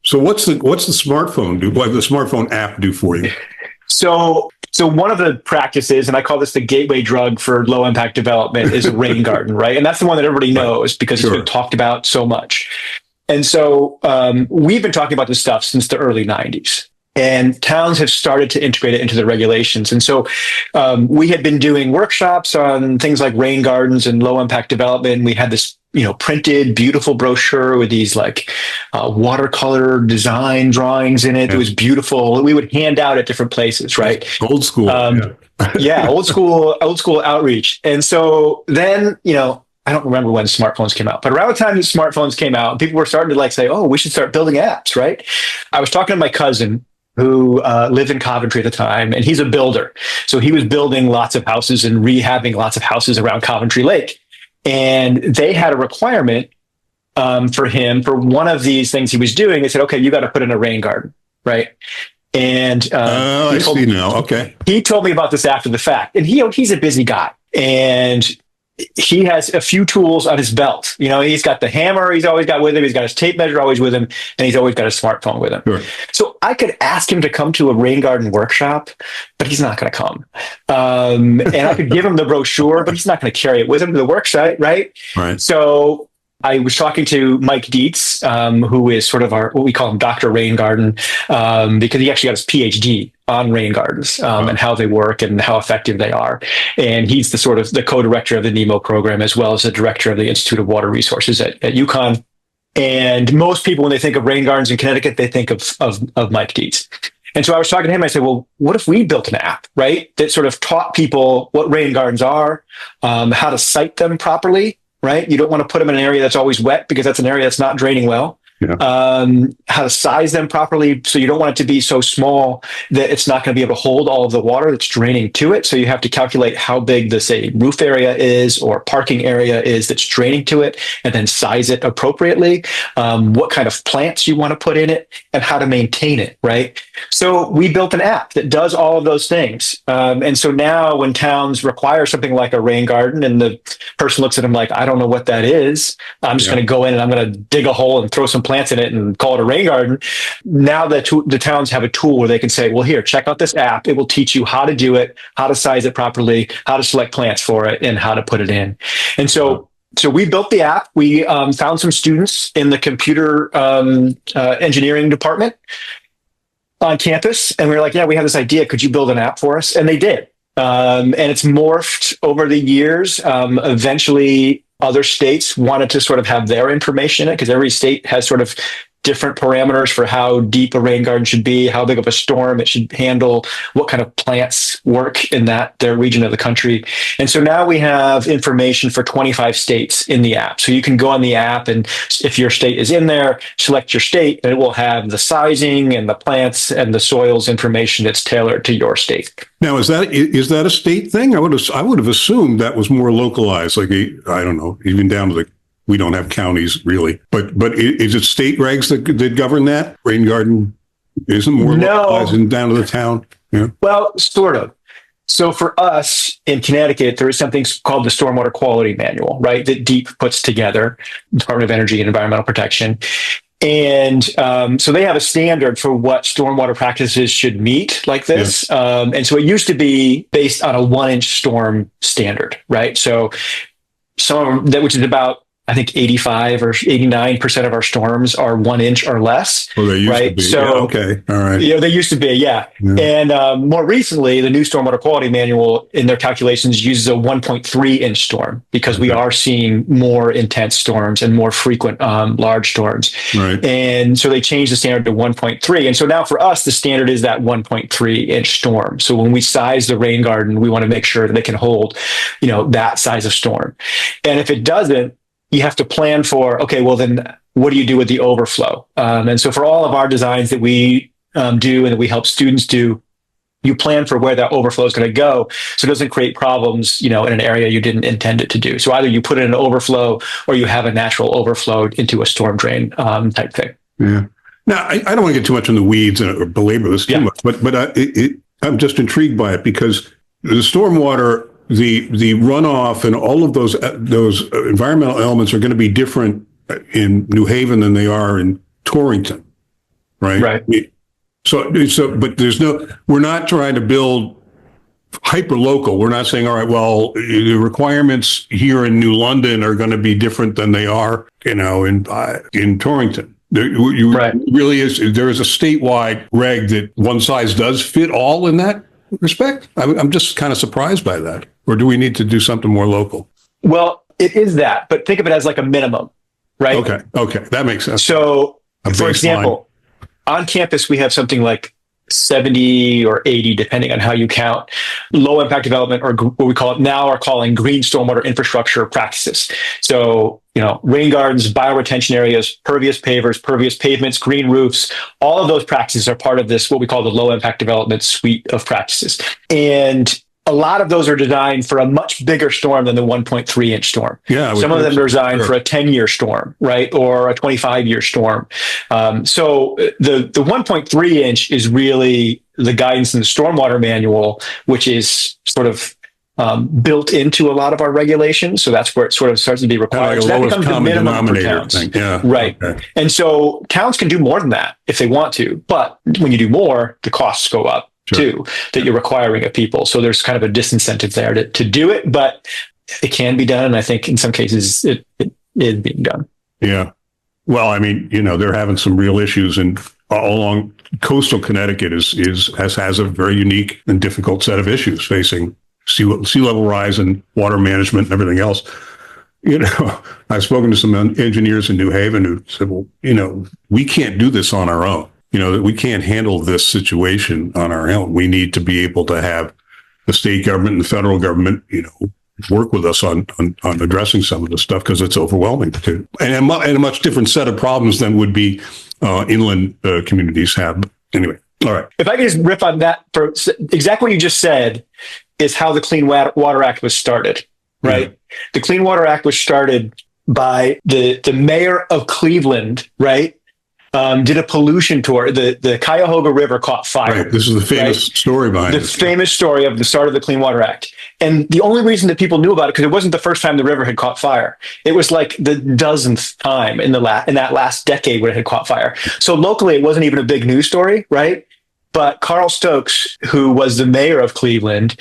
[SPEAKER 2] So what's the smartphone do? What does the smartphone app do for you?
[SPEAKER 1] So one of the practices, and I call this the gateway drug for low impact development, is a rain garden, right? And that's the one that everybody knows because it's been talked about so much. And so we've been talking about this stuff since the early 90s, and towns have started to integrate it into the regulations. And so we had been doing workshops on things like rain gardens and low impact development. We had this, printed beautiful brochure with these watercolor design drawings in it. It was beautiful. We would hand out at different places, right?
[SPEAKER 2] Old school.
[SPEAKER 1] Yeah, old school outreach. And so then, I don't remember when smartphones came out, but around the time that smartphones came out, people were starting to say, oh, we should start building apps, right? I was talking to my cousin who lived in Coventry at the time, and he's a builder. So he was building lots of houses and rehabbing lots of houses around Coventry Lake. And they had a requirement for him for one of these things he was doing. They said, okay, you got to put in a rain garden, right? And
[SPEAKER 2] I see now. Okay.
[SPEAKER 1] He told me about this after the fact, and he's a busy guy. And he has a few tools on his belt. He's got the hammer he's always got with him. He's got his tape measure always with him, and he's always got his smartphone with him.
[SPEAKER 2] Sure.
[SPEAKER 1] So I could ask him to come to a rain garden workshop, but he's not going to come. And I could give him the brochure, but he's not going to carry it with him to the workshop, right?
[SPEAKER 2] Right.
[SPEAKER 1] So I was talking to Mike Dietz, who is sort of what we call him Dr. Rain Garden, because he actually got his PhD on rain gardens and how they work and how effective they are. And he's the co-director of the NEMO program, as well as the director of the Institute of Water Resources at UConn. And most people, when they think of rain gardens in Connecticut, they think of Mike Dietz. And so I was talking to him. I said, well, what if we built an app, right, that sort of taught people what rain gardens are, how to site them properly, right? You don't want to put them in an area that's always wet because that's an area that's not draining well. Yeah. How to size them properly. So you don't want it to be so small that it's not going to be able to hold all of the water that's draining to it. So you have to calculate how big the, say, roof area is or parking area is that's draining to it, and then size it appropriately. What kind of plants you want to put in it, and how to maintain it, right? So we built an app that does all of those things. And so now when towns require something like a rain garden and the person looks at them like, I don't know what that is, I'm just going to go in and I'm going to dig a hole and throw some plants in it and call it a rain garden. Now that the towns have a tool where they can say, well, here, check out this app. It will teach you how to do it, how to size it properly, how to select plants for it, and how to put it in. And so we built the app. We found some students in the computer engineering department on campus, and we were like, yeah, we have this idea. Could you build an app for us? And they did. And it's morphed over the years. Eventually, other states wanted to sort of have their information in it, because every state has sort of different parameters for how deep a rain garden should be, how big of a storm it should handle, what kind of plants work in their region of the country. And so now we have information for 25 states in the app. So you can go on the app, and if your state is in there, select your state, and it will have the sizing and the plants and the soils information that's tailored to your state.
[SPEAKER 2] Now, is that a state thing? I would have assumed that was more localized, like I don't know, even down to we don't have counties really, but is it state regs that govern that? Rain garden isn't more localized and down to the town? Yeah.
[SPEAKER 1] Well, sort of. So for us in Connecticut, there is something called the Stormwater Quality Manual, right, that DEEP puts together, Department of Energy and Environmental Protection. And so they have a standard for what stormwater practices should meet like this. Yeah. And so it used to be based on a 1-inch storm standard, right? So which is about, I think 85 or 89% of our storms are 1 inch or less.
[SPEAKER 2] Well, they used to be. So, yeah, okay. All right.
[SPEAKER 1] They used to be. Yeah. And more recently, the new Stormwater Quality Manual in their calculations uses a 1.3 inch storm, because we are seeing more intense storms and more frequent large storms. Right. And so they changed the standard to 1.3. And so now for us, the standard is that 1.3 inch storm. So when we size the rain garden, we want to make sure that it can hold, that size of storm. And if it doesn't, you have to plan for, okay, well then what do you do with the overflow? And so for all of our designs that we do and that we help students do, you plan for where that overflow is going to go, so it doesn't create problems, in an area you didn't intend it to do. So either you put in an overflow or you have a natural overflow into a storm drain type thing.
[SPEAKER 2] Yeah. Now, I don't want to get too much in the weeds or belabor this too much, but I'm just intrigued by it, because the stormwater, the runoff and all of those environmental elements are going to be different in New Haven than they are in Torrington, right? Right. So, but we're not trying to build hyper local. We're not saying, all right, well, the requirements here in New London are going to be different than they are, in Torrington. Really there is a statewide reg that one size does fit all in that respect. I'm just kind of surprised by that. Or do we need to do something more local?
[SPEAKER 1] Well, it is that, but think of it as like a minimum, right?
[SPEAKER 2] Okay, that makes sense.
[SPEAKER 1] So, for example, on campus, we have something like 70 or 80, depending on how you count, low impact development, or what we are calling green stormwater infrastructure practices. So, rain gardens, bioretention areas, pervious pavers, pervious pavements, green roofs, all of those practices are part of this, what we call the low impact development suite of practices. And a lot of those are designed for a much bigger storm than the 1.3 inch storm. Yeah, some of them are designed for a 10-year storm, right? Or a 25-year storm. So the 1.3 inch is really the guidance in the stormwater manual, which is sort of built into a lot of our regulations. So that's where it sort of starts to be required.
[SPEAKER 2] Like
[SPEAKER 1] so that becomes the minimum for towns.
[SPEAKER 2] Thing. Yeah.
[SPEAKER 1] Right.
[SPEAKER 2] Okay.
[SPEAKER 1] And so towns can do more than that if they want to. But when you do more, the costs go up too, that you're requiring of people. So there's kind of a disincentive there to do it, but it can be done. And I think in some cases it is being done.
[SPEAKER 2] Yeah. Well, I mean, they're having some real issues, and all along coastal Connecticut has a very unique and difficult set of issues facing sea level rise and water management and everything else. I've spoken to some engineers in New Haven who said, well, we can't do this on our own. That we can't handle this situation on our own. We need to be able to have the state government and the federal government, work with us on addressing some of this stuff, because it's overwhelming too, and a much different set of problems than would be inland communities have. Anyway, all right.
[SPEAKER 1] If I could just riff on that for exactly what you just said, is how the Clean Water Act was started, right? Yeah. The Clean Water Act was started by the mayor of Cleveland, right? Did a pollution tour. The Cuyahoga River caught fire.
[SPEAKER 2] Right. This is the famous story behind it.
[SPEAKER 1] The famous story of the start of the Clean Water Act. And the only reason that people knew about it, because it wasn't the first time the river had caught fire. It was like the dozenth time in that last decade when it had caught fire. So locally, it wasn't even a big news story, right? But Carl Stokes, who was the mayor of Cleveland,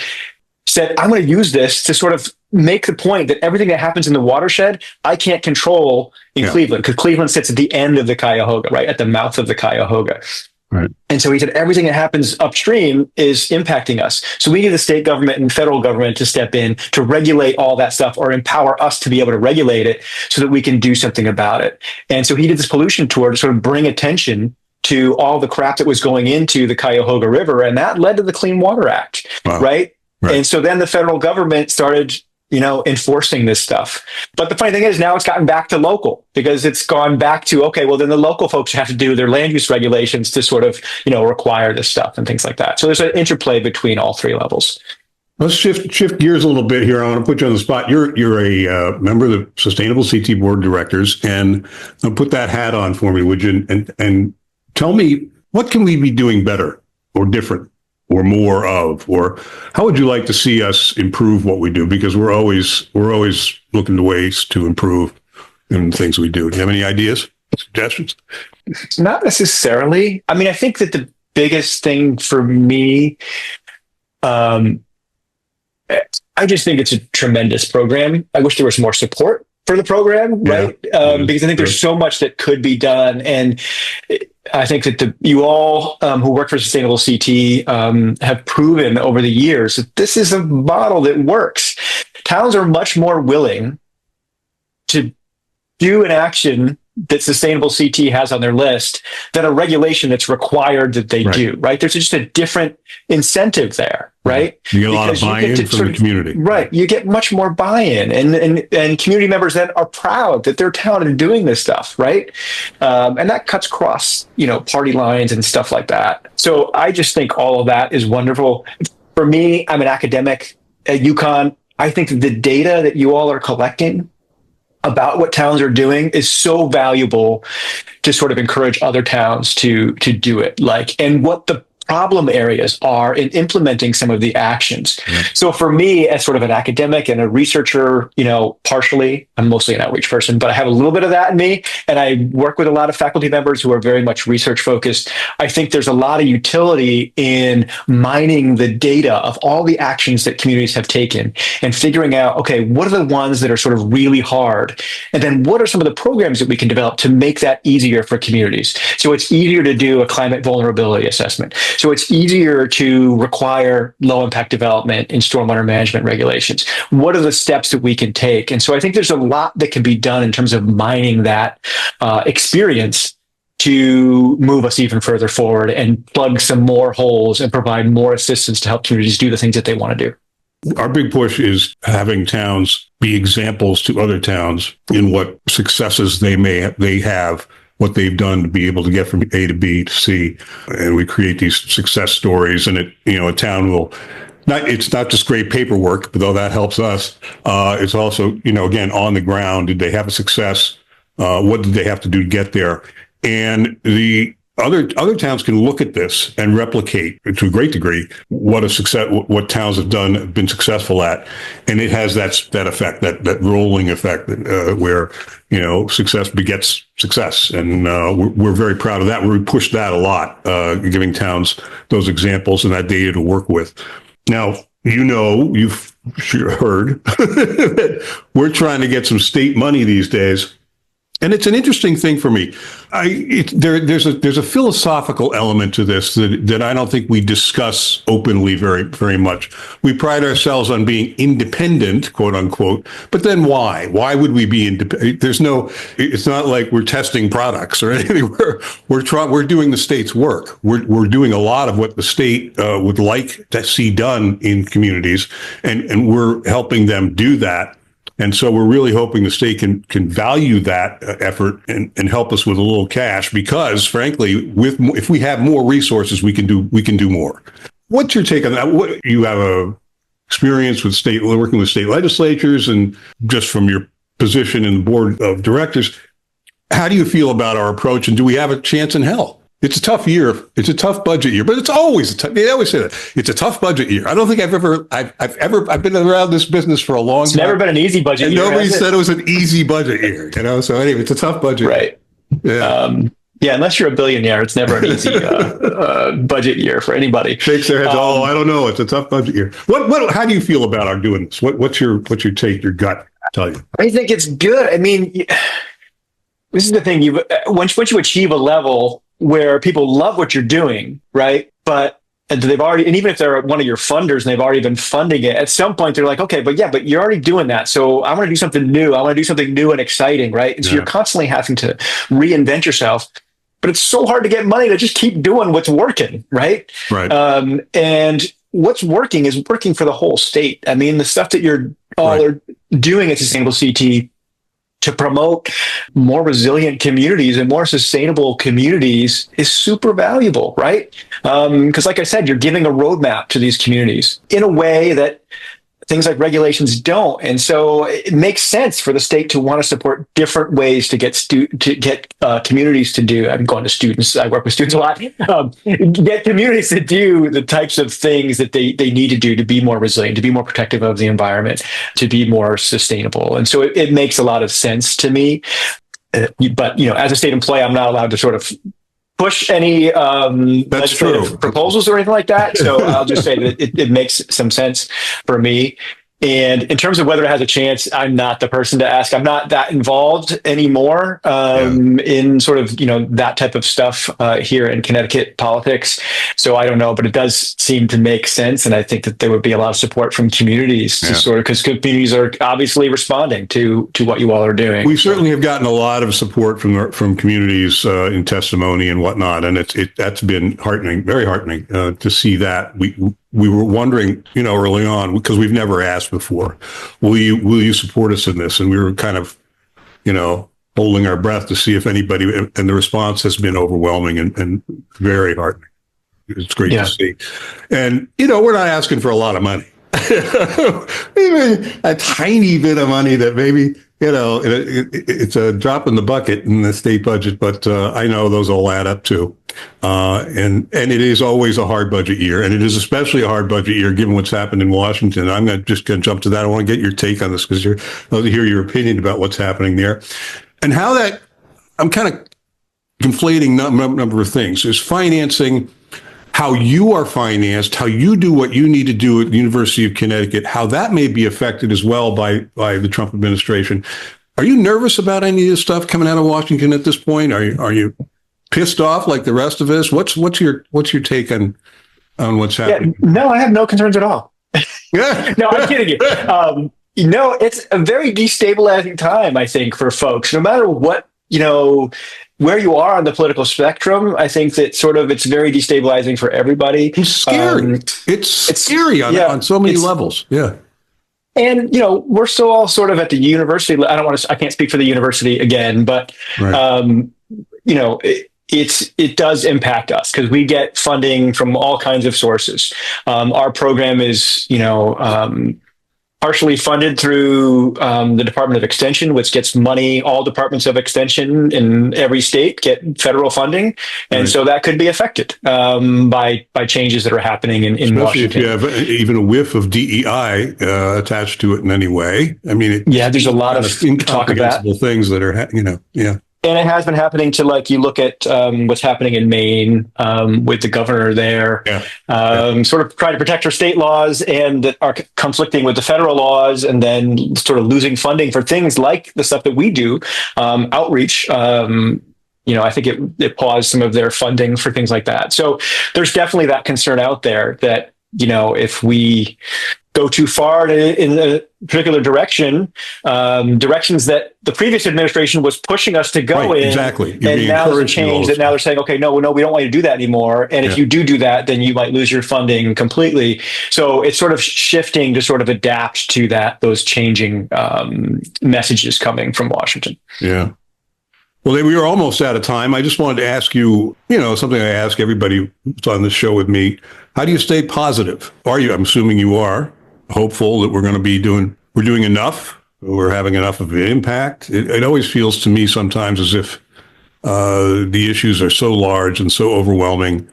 [SPEAKER 1] said, I'm going to use this to sort of make the point that everything that happens in the watershed, I can't control in Cleveland, because Cleveland sits at the end of the Cuyahoga, right? At the mouth of the Cuyahoga.
[SPEAKER 2] Right.
[SPEAKER 1] And so he said, everything that happens upstream is impacting us. So we need the state government and federal government to step in to regulate all that stuff, or empower us to be able to regulate it so that we can do something about it. And so he did this pollution tour to sort of bring attention to all the crap that was going into the Cuyahoga River. And that led to the Clean Water Act, right? And so then the federal government started, enforcing this stuff. But the funny thing is, now it's gotten back to local, because it's gone back to, okay, well, then the local folks have to do their land use regulations to sort of, require this stuff and things like that. So there's an interplay between all three levels.
[SPEAKER 2] Let's shift gears a little bit here. I want to put you on the spot. You're a member of the Sustainable CT Board of Directors, and put that hat on for me, would you? And tell me, what can we be doing better or different or more of, or how would you like to see us improve what we do? Because we're always looking to ways to improve in things we do. Do you have any ideas, suggestions?
[SPEAKER 1] Not necessarily. I mean, I think that the biggest thing for me, I just think it's a tremendous program. I wish there was more support for the program, right? Because I think there's so much that could be done. And I think that you all who work for Sustainable CT have proven over the years that this is a model that works. Towns are much more willing to do an action that Sustainable CT has on their list than a regulation that's required that they do, right? There's just a different incentive there, right?
[SPEAKER 2] You get a lot of buy-in from the community.
[SPEAKER 1] Right. You get much more buy-in, and community members then are proud that their town is doing this stuff, right? And that cuts across, party lines and stuff like that. So I just think all of that is wonderful. For me, I'm an academic at UConn. I think that the data that you all are collecting about what towns are doing is so valuable to sort of encourage other towns to do it. And what the problem areas are in implementing some of the actions. So for me, as sort of an academic and a researcher, partially, I'm mostly an outreach person, but I have a little bit of that in me. And I work with a lot of faculty members who are very much research focused. I think there's a lot of utility in mining the data of all the actions that communities have taken and figuring out, okay, what are the ones that are sort of really hard? And then what are some of the programs that we can develop to make that easier for communities? So it's easier to do a climate vulnerability assessment. So it's easier to require low impact development in stormwater management regulations. What are the steps that we can take? And so I think there's a lot that can be done in terms of mining that experience to move us even further forward and plug some more holes and provide more assistance to help communities do the things that they want to do.
[SPEAKER 2] Our big push is having towns be examples to other towns in what successes they have, what they've done to be able to get from A to B to C. And we create these success stories, and a town will it's not just great paperwork, but though that helps us, it's also, again, on the ground. Did they have a success? What did they have to do to get there? And the other towns can look at this and replicate to a great degree what towns have been successful at, and it has that effect, that rolling effect, where success begets success, and we're very proud of that. We push that a lot, giving towns those examples and that data to work with. Now, you've heard that we're trying to get some state money these days. And it's an interesting thing for me. There's a philosophical element to this that I don't think we discuss openly very, very much. We pride ourselves on being independent, quote unquote. But then why? Why would we be independent? It's not like we're testing products or anything. We're doing the state's work. We're doing a lot of what the state would like to see done in communities, and we're helping them do that. And so we're really hoping the state can value that effort and help us with a little cash, because frankly, if we have more resources, we can do more. What's your take on that? You have a experience with working with state legislatures, and just from your position in the board of directors, how do you feel about our approach, and do we have a chance in hell? It's a tough year. It's a tough budget year, but it's always they always say that it's a tough budget year. I don't think I've been around this business for a long time.
[SPEAKER 1] It's never been an easy budget
[SPEAKER 2] and
[SPEAKER 1] year.
[SPEAKER 2] Nobody said it was an easy budget year, So anyway, it's a tough budget.
[SPEAKER 1] Right.
[SPEAKER 2] Yeah.
[SPEAKER 1] Yeah. Unless you're a billionaire, it's never an easy budget year for anybody.
[SPEAKER 2] Shakes their heads. I don't know. It's a tough budget year. How do you feel about our doing this? What's your take? Your gut tell you?
[SPEAKER 1] I think it's good. I mean, this is the thing. Once you achieve a level where people love what you're doing, right? But even if they're one of your funders and they've already been funding it, at some point they're like, okay, but you're already doing that. So I want to do something new. I want to do something new and exciting, right? And so you're constantly having to reinvent yourself. But it's so hard to get money to just keep doing what's working, right?
[SPEAKER 2] Right.
[SPEAKER 1] And what's working is working for the whole state. I mean, the stuff that you're all are doing at Sustainable CT to promote more resilient communities and more sustainable communities is super valuable, right? Because like I said, you're giving a roadmap to these communities in a way that things like regulations don't. And so it makes sense for the state to want to support different ways to get communities to do. I'm going to students. I work with students a lot. Get communities to do the types of things that they need to do to be more resilient, to be more protective of the environment, to be more sustainable. And so it makes a lot of sense to me. But as a state employee, I'm not allowed to sort of push any legislative proposals or anything like that. So I'll just say that it makes some sense for me. And in terms of whether it has a chance, I'm not the person to ask. I'm not that involved anymore in sort of, that type of stuff here in Connecticut politics. So I don't know, but it does seem to make sense. And I think that there would be a lot of support from communities to sort of, because communities are obviously responding to what you all are doing.
[SPEAKER 2] We certainly have gotten a lot of support from communities in testimony and whatnot. And that's been heartening, very heartening to see that. We were wondering, early on, because we've never asked before, will you support us in this? And we were kind of, holding our breath to see if anybody, and the response has been overwhelming and very heartening. It's great to see. And, we're not asking for a lot of money. Even a tiny bit of money that maybe, it's a drop in the bucket in the state budget, but I know those all add up too. And it is always a hard budget year, and it is especially a hard budget year given what's happened in Washington. I'm just going to jump to that. I want to get your take on this because I'd love to hear your opinion about what's happening there and how that. I'm kind of conflating a number of things. There's financing, how you are financed, how you do what you need to do at the University of Connecticut, how that may be affected as well by the Trump administration. Are you nervous about any of this stuff coming out of Washington at this point? Are you pissed off like the rest of us? What's your take on what's happening?
[SPEAKER 1] No, I have no concerns at all. No, I'm kidding you. It's a very destabilizing time, I think, for folks, no matter what, where you are on the political spectrum. I think that sort of it's very destabilizing for everybody.
[SPEAKER 2] It's scary. It's scary on so many levels. Yeah.
[SPEAKER 1] And, we're still all sort of at the university. I can't speak for the university again, but, it does impact us because we get funding from all kinds of sources. Our program is, partially funded through the Department of Extension, which gets money. All departments of extension in every state get federal funding, and so that could be affected by changes that are happening in
[SPEAKER 2] Especially
[SPEAKER 1] Washington.
[SPEAKER 2] if you have even a whiff of DEI attached to it in any way. I mean,
[SPEAKER 1] there's a lot of talk of that.
[SPEAKER 2] Incomprehensible things that are,
[SPEAKER 1] And it has been happening to, like, you look at what's happening in Maine with the governor there, sort of trying to protect her state laws and that are conflicting with the federal laws, and then sort of losing funding for things like the stuff that we do, outreach. I think it paused some of their funding for things like that. So there's definitely that concern out there that, if we go too far in a particular direction, directions that the previous administration was pushing us to go in.
[SPEAKER 2] Exactly.
[SPEAKER 1] And now there's a change that now they're saying, okay, no, we don't want you to do that anymore. And if you do that, then you might lose your funding completely. So it's sort of shifting to sort of adapt to those changing messages coming from Washington.
[SPEAKER 2] Yeah. Well, we are almost out of time. I just wanted to ask you, something I ask everybody who's on this show with me. How do you stay positive? I'm assuming you are hopeful that we're doing enough, we're having enough of an impact. It always feels to me sometimes as if the issues are so large and so overwhelming.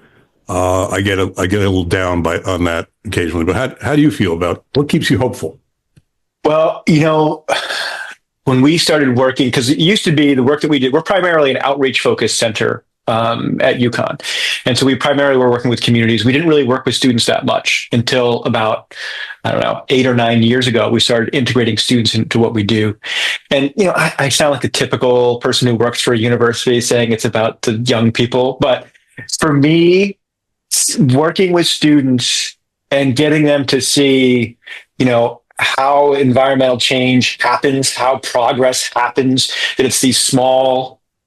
[SPEAKER 2] I get a little down on that occasionally. But how do you feel about what keeps you hopeful?
[SPEAKER 1] Well, when we started working, because it used to be the work that we did, we're primarily an outreach focused center at UConn. And so we primarily were working with communities. We didn't really work with students that much until about, 8 or 9 years ago. We started integrating students into what we do. And, I sound like the typical person who works for a university saying it's about the young people. But for me, working with students and getting them to see, how environmental change happens, how progress happens, that it's these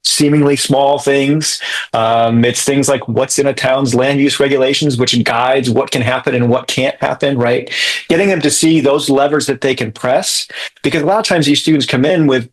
[SPEAKER 1] seemingly small things. It's things like what's in a town's land use regulations, which guides what can happen and what can't happen, right? Getting them to see those levers that they can press, because a lot of times these students come in with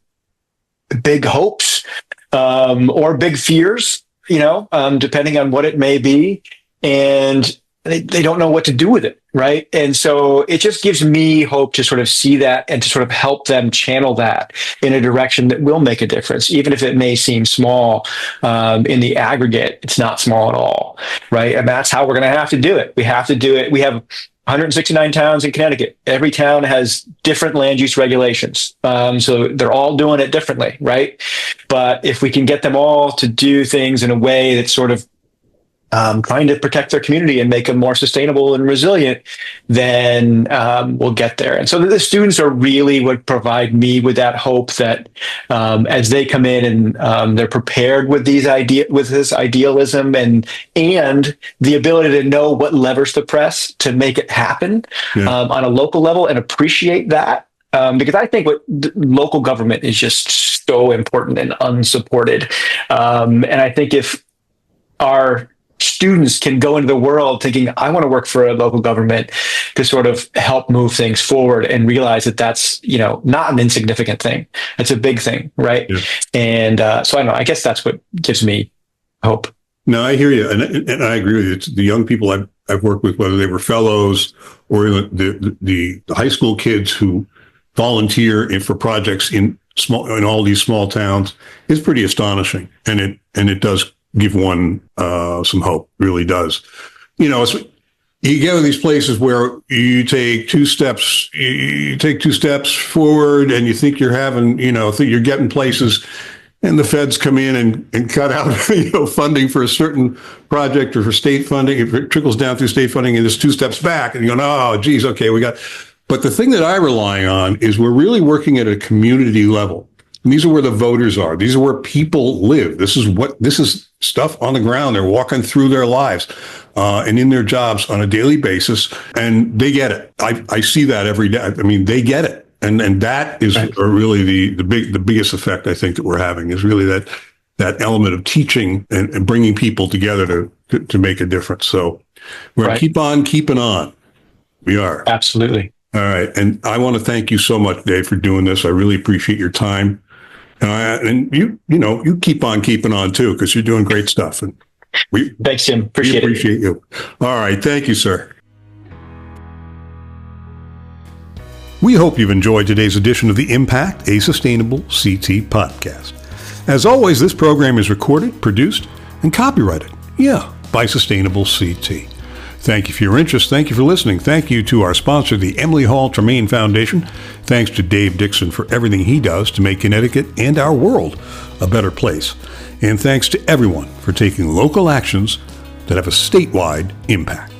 [SPEAKER 1] big hopes or big fears, depending on what it may be. And they don't know what to do with it, right? And so it just gives me hope to sort of see that and to sort of help them channel that in a direction that will make a difference, even if it may seem small. In the aggregate, it's not small at all, right? And that's how we're going to have to do it. We have to do it. We have 169 towns in Connecticut. Every town has different land use regulations. So they're all doing it differently, right? But if we can get them all to do things in a way that's sort of trying to protect their community and make them more sustainable and resilient, then we'll get there. And so the students are really what provide me with that hope that as they come in and they're prepared with this idealism and the ability to know what levers to press to make it happen on a local level and appreciate that. Because I think what local government is just so important and unsupported. And I think if our students can go into the world thinking, I want to work for a local government to sort of help move things forward, and realize that that's, not an insignificant thing. It's a big thing, right? Yeah. And so I don't know, I guess that's what gives me hope.
[SPEAKER 2] No, I hear you. And I agree with you. It's the young people I've worked with, whether they were fellows or the high school kids who volunteer for projects in all these small towns, is pretty astonishing. And it does give one some hope, really does. You get to these places where you take two steps forward and you think you're think you're getting places, and the feds come in and cut out funding for a certain project or for state funding. If it trickles down through state funding and it's 2 steps back, and you go, oh, geez, okay, but the thing that I rely on is we're really working at a community level. And these are where the voters are. These are where people live. This is stuff on the ground. They're walking through their lives and in their jobs on a daily basis, and they get it. I see that every day. I mean, they get it, and that is really the biggest effect I think that we're having, is really that element of teaching and bringing people together to make a difference. So we're going to keep on keeping on. We are.
[SPEAKER 1] Absolutely.
[SPEAKER 2] All right, and I want to thank you so much, Dave, for doing this. I really appreciate your time. And you keep on keeping on too, because you're doing great stuff. And
[SPEAKER 1] thanks, Jim. Appreciate
[SPEAKER 2] you. All right. Thank you, sir. We hope you've enjoyed today's edition of the Impact, a Sustainable CT podcast. As always, this program is recorded, produced, and copyrighted, by Sustainable CT. Thank you for your interest. Thank you for listening. Thank you to our sponsor, the Emily Hall Tremaine Foundation. Thanks to Dave Dickson for everything he does to make Connecticut and our world a better place. And thanks to everyone for taking local actions that have a statewide impact.